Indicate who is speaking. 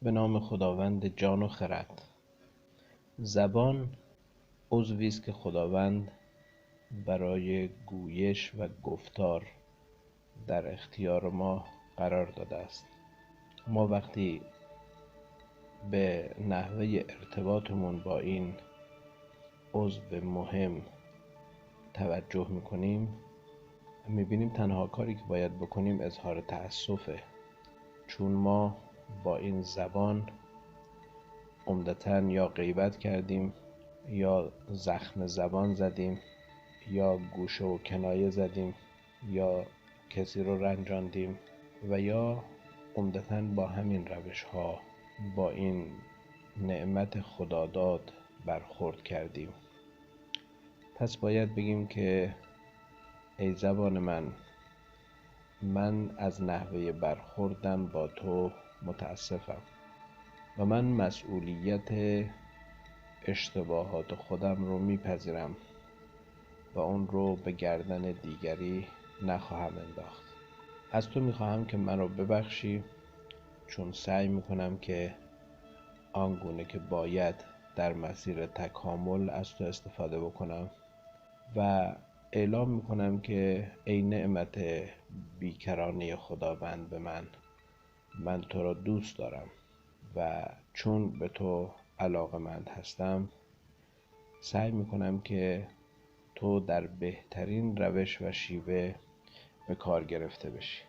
Speaker 1: به نام خداوند جان و خرد. زبان عضوی است که خداوند برای گویش و گفتار در اختیار ما قرار داده است. ما وقتی به نحوه ارتباطمون با این عضو مهم توجه میکنیم، میبینیم تنها کاری که باید بکنیم اظهار تأسفه، چون ما با این زبان عمدتاً یا غیبت کردیم یا زخم زبان زدیم یا گوشه و کنایه زدیم یا کسی رو رنجاندیم و یا عمدتاً با همین روش ها با این نعمت خداداد برخورد کردیم. پس باید بگیم که ای زبان من از نحوه برخوردم با تو متاسفم و من مسئولیت اشتباهات خودم رو میپذیرم و اون رو به گردن دیگری نخواهم انداخت. از تو میخواهم که من رو ببخشی، چون سعی میکنم که آنگونه که باید در مسیر تکامل از تو استفاده بکنم و اعلام میکنم که ای نعمت بیکرانه خداوند به من تو را دوست دارم و چون به تو علاقه‌مند هستم سعی میکنم که تو در بهترین روش و شیوه به کار گرفته بشی.